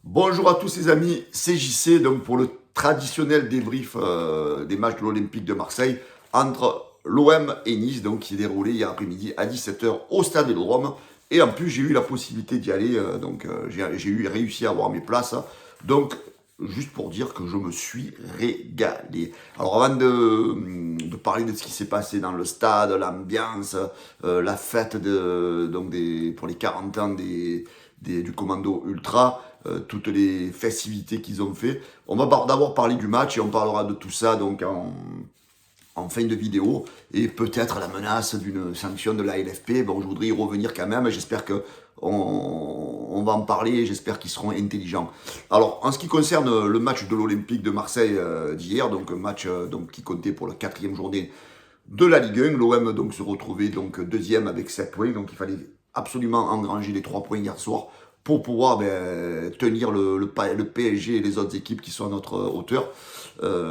Bonjour à tous les amis, c'est JC donc pour le traditionnel débrief des matchs de l'Olympique de Marseille entre l'OM et Nice, donc qui est déroulé hier après-midi à 17 h au Stade Vélodrome. Et en plus j'ai eu la possibilité d'y aller, j'ai réussi à avoir mes places. Donc juste pour dire que je me suis régalé. Alors avant de parler de ce qui s'est passé dans le stade, l'ambiance, la fête pour les 40 ans du commando ultra, toutes les festivités qu'ils ont fait. On va d'abord parler du match et on parlera de tout ça donc en fin de vidéo et peut-être la menace d'une sanction de la LFP. Bon, je voudrais y revenir quand même. J'espère que on va en parler et j'espère qu'ils seront intelligents. Alors, en ce qui concerne le match de l'Olympique de Marseille d'hier, donc un match qui comptait pour la 4e journée de la Ligue 1, l'OM donc se retrouvait donc deuxième avec 7 points, donc il fallait absolument engranger les 3 points hier soir pour pouvoir tenir le PSG et les autres équipes qui sont à notre hauteur,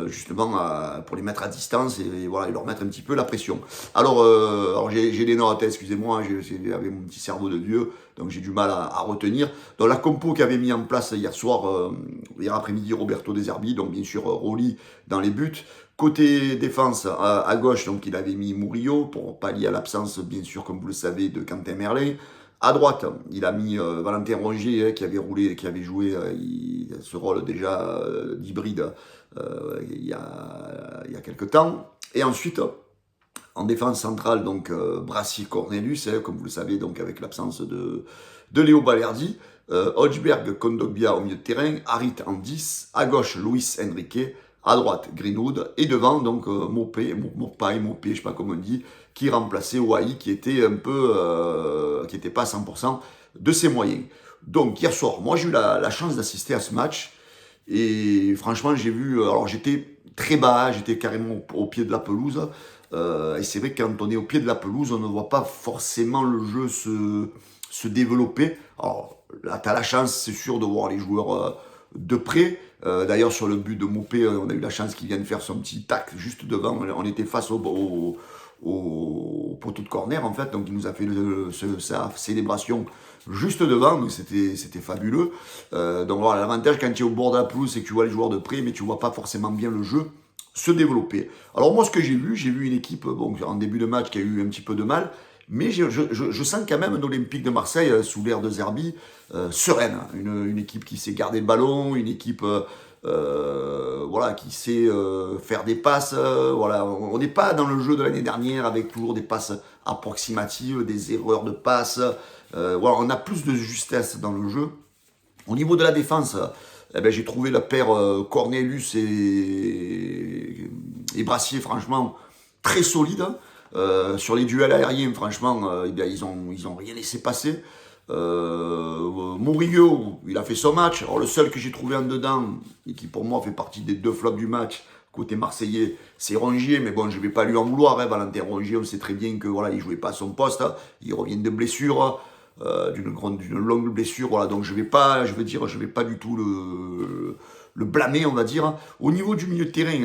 justement pour les mettre à distance et voilà, et leur mettre un petit peu la pression. Alors j'ai des notes, excusez-moi, avec mon petit cerveau de vieux, donc j'ai du mal à retenir. Dans la compo qu'avait mis en place hier soir, hier après-midi, Roberto De Zerbi, donc bien sûr Roli dans les buts. Côté défense, à gauche, donc il avait mis Murillo pour pallier à l'absence, bien sûr, comme vous le savez, de Quentin Merlin. À droite, il a mis Valentin Rongier qui avait roulé, qui avait joué ce rôle déjà d'hybride il y a quelques temps. Et ensuite, en défense centrale, donc Brassier Cornelius, comme vous le savez, donc avec l'absence de Léo Balerdi. Hodgberg, Kondogbia au milieu de terrain, Harit en 10, à gauche Luis Enrique, à droite Greenwood, et devant donc Mopé, je sais pas comment on dit, qui remplaçait Wai, qui était un peu, qui n'était pas à 100% de ses moyens. Donc hier soir, moi j'ai eu la chance d'assister à ce match, et franchement j'ai vu, alors j'étais très bas, j'étais carrément au pied de la pelouse, et c'est vrai que quand on est au pied de la pelouse, on ne voit pas forcément le jeu se développer. Alors là, tu as la chance, c'est sûr, de voir les joueurs de près. D'ailleurs, sur le but de Mopé, on a eu la chance qu'il vienne faire son petit tac juste devant. On était face au poteau de corner, en fait. Donc, il nous a fait sa célébration juste devant. Donc, c'était fabuleux. Donc, voilà, l'avantage quand tu es au bord de la pelouse, c'est que tu vois les joueurs de près, mais tu vois pas forcément bien le jeu se développer. Alors, moi, ce que j'ai vu une équipe, bon, en début de match, qui a eu un petit peu de mal. Mais je sens quand même un Olympique de Marseille, sous l'ère de Zerbi, sereine. Une équipe qui sait garder le ballon, une équipe voilà, qui sait faire des passes. Voilà. On n'est pas dans le jeu de l'année dernière avec toujours des passes approximatives, des erreurs de passes. Voilà, on a plus de justesse dans le jeu. Au niveau de la défense, j'ai trouvé la paire Cornelius et Brassier, franchement, très solide. Sur les duels aériens, franchement, ils ont rien laissé passer. Murillo, il a fait son match. Alors, le seul que j'ai trouvé en dedans, et qui pour moi fait partie des 2 flops du match, côté marseillais, c'est Rongier. Mais bon, je ne vais pas lui en vouloir. Valentin Rongier, on sait très bien que voilà, il jouait pas à son poste. Il revient de blessure. D'une longue blessure, voilà, donc je vais pas du tout le blâmer, on va dire. Au niveau du milieu de terrain,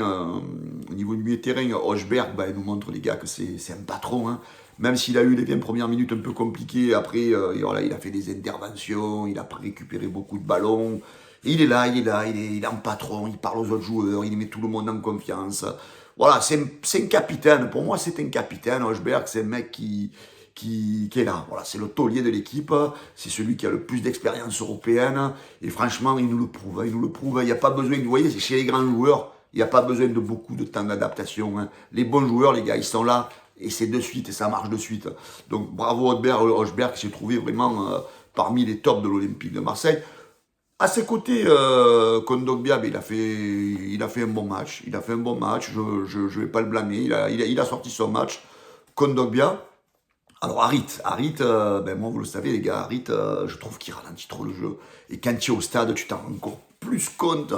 Hochberg, il nous montre les gars que c'est un patron, hein. Même s'il a eu les 20 premières minutes un peu compliquées, après, voilà, il a fait des interventions, il a récupéré beaucoup de ballons. Il est là, il est un patron, il parle aux autres joueurs, il met tout le monde en confiance. Voilà, c'est un capitaine. Pour moi, c'est un capitaine. Hochberg, c'est un mec qui est là. Voilà, c'est le taulier de l'équipe, c'est celui qui a le plus d'expérience européenne, et franchement, il nous le prouve, il n'y a pas besoin, vous voyez, c'est chez les grands joueurs, il n'y a pas besoin de beaucoup de temps d'adaptation, hein. Les bons joueurs, les gars, ils sont là, et c'est de suite, et ça marche de suite. Donc, bravo Hochberg, qui s'est trouvé vraiment parmi les tops de l'Olympique de Marseille. À ses côtés, Kondogbia, il a fait un bon match, je ne vais pas le blâmer, il a sorti son match, Kondogbia. Alors Harit, moi vous le savez les gars, Harit, je trouve qu'il ralentit trop le jeu. Et quand tu es au stade, tu t'en rends encore plus compte.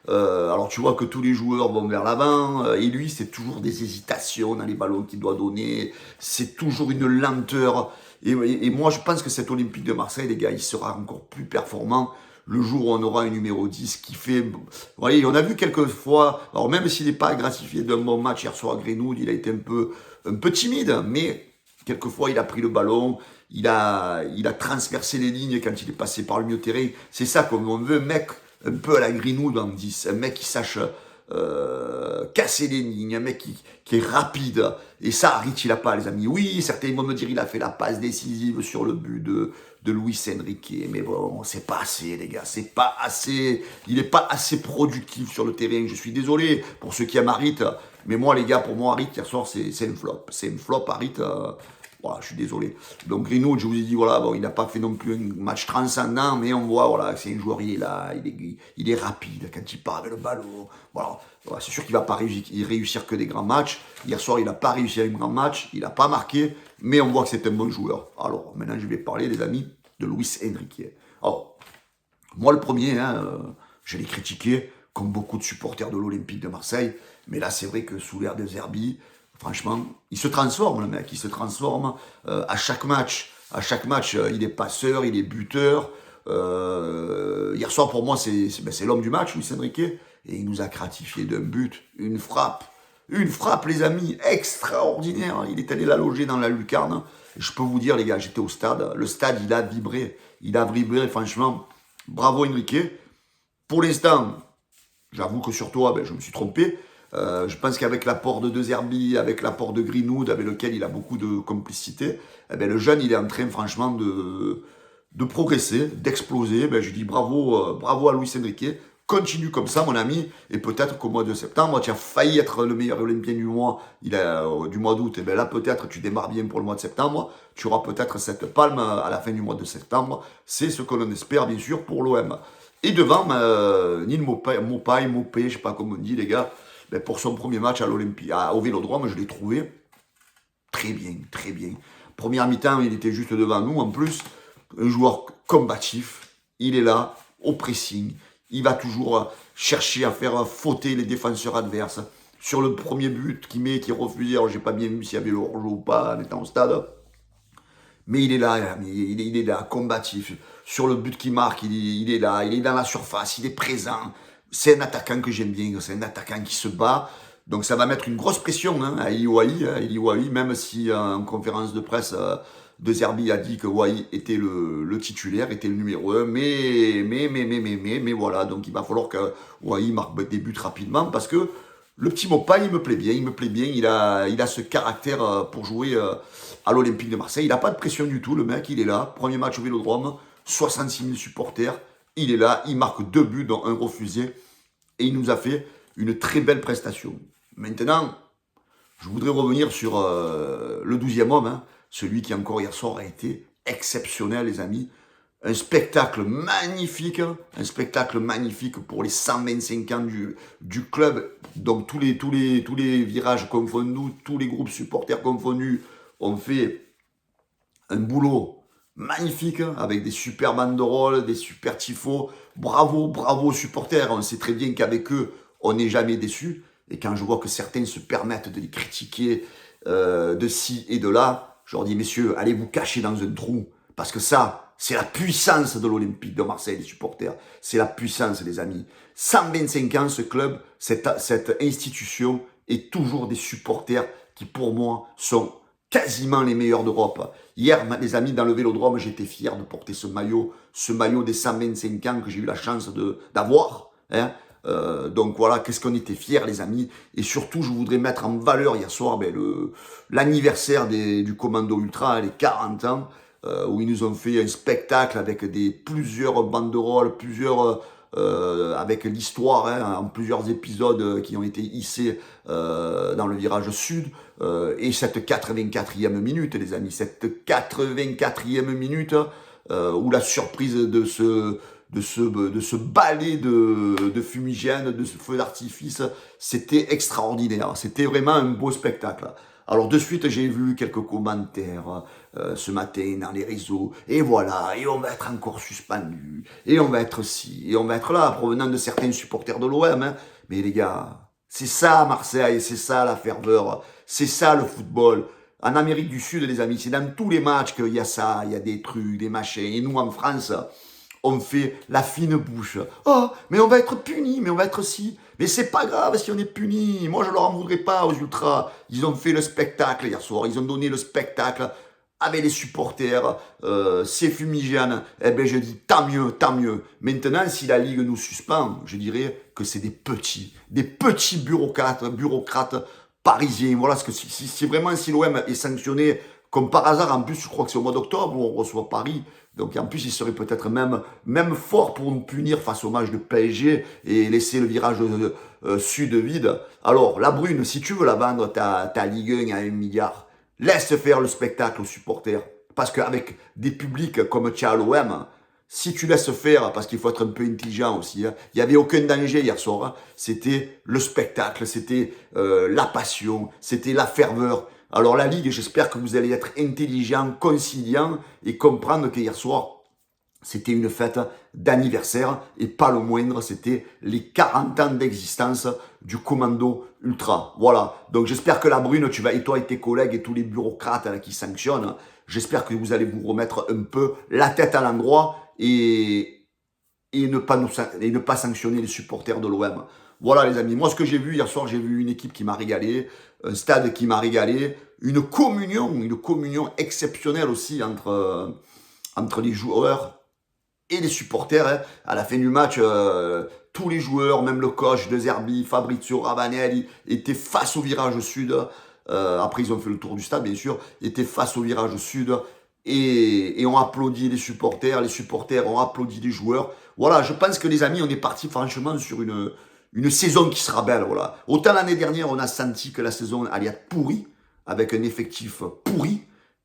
Alors tu vois que tous les joueurs vont vers l'avant, et lui c'est toujours des hésitations dans les ballons qu'il doit donner, c'est toujours une lenteur. Et moi je pense que cet Olympique de Marseille, les gars, il sera encore plus performant le jour où on aura un numéro 10 qui fait... Vous voyez, on a vu quelques fois, alors même s'il n'est pas gratifié d'un bon match hier soir à Greenwood, il a été un peu timide, mais quelquefois, il a pris le ballon, il a transpercé les lignes quand il est passé par le milieu de terrain. C'est ça qu'on veut, un mec un peu à la Greenwood en 10, un mec qui sache casser les lignes, un mec qui est rapide. Et ça, Harit, il a pas, les amis. Oui, certains vont me dire, il a fait la passe décisive sur le but de Luis Enrique. Mais bon, c'est pas assez, les gars. C'est pas assez. Il est pas assez productif sur le terrain. Je suis désolé pour ceux qui aiment Harit. Mais moi, les gars, pour moi, Harit, hier soir, c'est une flop. C'est une flop, Harit. Voilà, je suis désolé. Donc Greenwood, je vous ai dit, voilà, bon, il n'a pas fait non plus un match transcendant, mais on voit, voilà, c'est un joueur, il est là, il est rapide quand il part avec le ballon. Voilà, voilà, c'est sûr qu'il ne va pas réussir que des grands matchs. Hier soir, il n'a pas réussi à un grand match, il n'a pas marqué, mais on voit que c'est un bon joueur. Alors, maintenant, je vais parler, les amis, de Luis Enrique. Alors, moi, le premier, je l'ai critiqué, comme beaucoup de supporters de l'Olympique de Marseille, mais là, c'est vrai que sous l'ère de Zerbi, franchement, il se transforme, le mec. Il se transforme à chaque match. À chaque match, il est passeur, il est buteur. Hier soir, pour moi, c'est l'homme du match, Luis Enrique. Et il nous a gratifié d'un but, une frappe. Une frappe, les amis, extraordinaire. Il est allé la loger dans la lucarne. Et je peux vous dire, les gars, j'étais au stade. Le stade, il a vibré. Il a vibré, franchement. Bravo, Enrique. Pour l'instant, j'avoue que sur toi, je me suis trompé. Je pense qu'avec l'apport de De Zerbi, avec l'apport de Greenwood, avec lequel il a beaucoup de complicité, le jeune, il est en train, franchement, de progresser, d'exploser. Je dis bravo, bravo à Luis Enrique. Continue comme ça, mon ami. Et peut-être qu'au mois de septembre, tu as failli être le meilleur Olympien du mois, du mois d'août. Et là, peut-être, tu démarres bien pour le mois de septembre. Tu auras peut-être cette palme à la fin du mois de septembre. C'est ce que l'on espère, bien sûr, pour l'OM. Et devant, Neil Maupay, je ne sais pas comment on dit, les gars. Pour son premier match à l'Olympia, au Vélodrome, je l'ai trouvé très bien, très bien. Première mi-temps, il était juste devant nous. En plus, un joueur combatif. Il est là, au pressing. Il va toujours chercher à faire fauter les défenseurs adverses. Sur le premier but qu'il met, qui est refusé, alors j'ai pas bien vu s'il y avait le hors-jeu ou pas, en étant au stade. Mais il est là, il est là, combatif. Sur le but qu'il marque, il est là, il est dans la surface, il est présent. C'est un attaquant que j'aime bien, c'est un attaquant qui se bat. Donc ça va mettre une grosse pression à Eli Wahi, même si en conférence de presse, De Zerbi a dit que Wahi était le titulaire, était le numéro 1. Mais voilà, donc il va falloir que Wahi marque des buts rapidement parce que le petit Maupay, il me plaît bien, il a ce caractère pour jouer à l'Olympique de Marseille. Il n'a pas de pression du tout, le mec, il est là. Premier match au Vélodrome, 66 000 supporters. Il est là, il marque 2 buts, dont un refusé. Et il nous a fait une très belle prestation. Maintenant, je voudrais revenir sur le 12e homme, celui qui encore hier soir a été exceptionnel, les amis. Un spectacle magnifique pour les 125 ans du club. Donc tous les virages confondus, tous les groupes supporters confondus ont fait un boulot magnifique, avec des super banderoles, des super tifos. Bravo, bravo aux supporters. On sait très bien qu'avec eux, on n'est jamais déçu. Et quand je vois que certains se permettent de les critiquer de ci et de là, je leur dis, messieurs, allez vous cacher dans un trou. Parce que ça, c'est la puissance de l'Olympique de Marseille, les supporters. C'est la puissance, les amis. 125 ans, ce club, cette institution, est toujours des supporters qui, pour moi, sont quasiment les meilleurs d'Europe. Hier, les amis, dans le Vélodrome, j'étais fier de porter ce maillot des 125 ans que j'ai eu la chance d'avoir. Donc voilà, qu'est-ce qu'on était fiers, les amis. Et surtout, je voudrais mettre en valeur hier soir l'anniversaire du Commando Ultra, les 40 ans, où ils nous ont fait un spectacle avec plusieurs banderoles, avec l'histoire, en plusieurs épisodes qui ont été hissés dans le virage sud. Et cette 84e minute, les amis, cette 84e minute, où la surprise de ce balai de fumigène, de ce feu d'artifice, c'était extraordinaire. C'était vraiment un beau spectacle. Alors de suite, j'ai vu quelques commentaires ce matin dans les réseaux. Et voilà, et on va être encore suspendu. Et on va être ci, et on va être là, provenant de certains supporters de l'OM. Mais les gars, c'est ça Marseille, c'est ça la ferveur, c'est ça le football. En Amérique du Sud, les amis, c'est dans tous les matchs qu'il y a ça, il y a des trucs, des machins. Et nous, en France, on fait la fine bouche. Oh, mais on va être punis, mais on va être si. Mais c'est pas grave si on est punis. Moi, je leur en voudrais pas aux ultras. Ils ont fait le spectacle hier soir. Ils ont donné le spectacle. avec les supporters, c'est fumigène, eh ben je dis tant mieux, tant mieux. Maintenant, si la Ligue nous suspend, je dirais que c'est des petits bureaucrates parisiens. Voilà, ce que si vraiment si l'OM est sanctionné, comme par hasard, en plus, je crois que c'est au mois d'octobre où on reçoit Paris. Donc en plus, il serait peut-être même fort pour nous punir face au match de PSG et laisser le virage sud vide. Alors, la Brune, si tu veux la vendre, ta Ligue 1 à 1 milliard, laisse faire le spectacle aux supporters. Parce qu'avec des publics comme tu as à l'OM, si tu laisses faire, parce qu'il faut être un peu intelligent aussi, hein, il n'y avait aucun danger hier soir, hein, c'était le spectacle, c'était la passion, c'était la ferveur. Alors la Ligue, j'espère que vous allez être intelligent, conciliant et comprendre qu'hier soir, c'était une fête d'anniversaire et pas le moindre, c'était les 40 ans d'existence du commando ultra. Voilà, donc j'espère que la Brune, et toi et tes collègues et tous les bureaucrates là, qui sanctionnent, j'espère que vous allez vous remettre un peu la tête à l'endroit et ne pas sanctionner les supporters de l'OM. Voilà les amis, moi ce que j'ai vu hier soir, j'ai vu une équipe qui m'a régalé, un stade qui m'a régalé, une communion exceptionnelle aussi entre les joueurs et les supporters. Hein. À la fin du match, tous les joueurs, même le coach de Zerbi, Fabrizio Ravanelli, étaient face au virage sud. Après, ils ont fait le tour du stade, bien sûr, étaient face au virage sud et ont applaudi les supporters ont applaudi les joueurs. Voilà, je pense que les amis, on est parti franchement sur une saison qui sera belle. Voilà. Autant l'année dernière, on a senti que la saison allait être pourrie, avec un effectif pourri.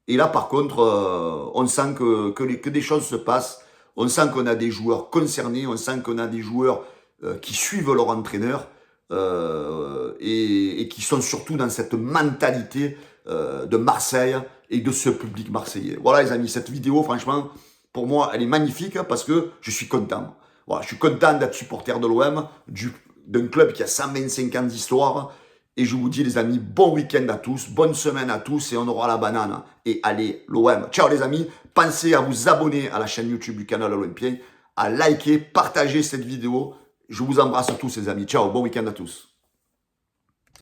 Et là, par contre, on sent que des choses se passent. On sent qu'on a des joueurs concernés, on sent qu'on a des joueurs qui suivent leur entraîneur et qui sont surtout dans cette mentalité de Marseille et de ce public marseillais. Voilà les amis, cette vidéo, franchement, pour moi, elle est magnifique parce que je suis content. Voilà, je suis content d'être supporter de l'OM, d'un club qui a 125 ans d'histoire. Et je vous dis les amis, bon week-end à tous, bonne semaine à tous et on aura la banane. Et allez, l'OM. Ciao les amis, pensez à vous abonner à la chaîne YouTube du canal Olympien, à liker, partager cette vidéo. Je vous embrasse tous les amis. Ciao, bon week-end à tous.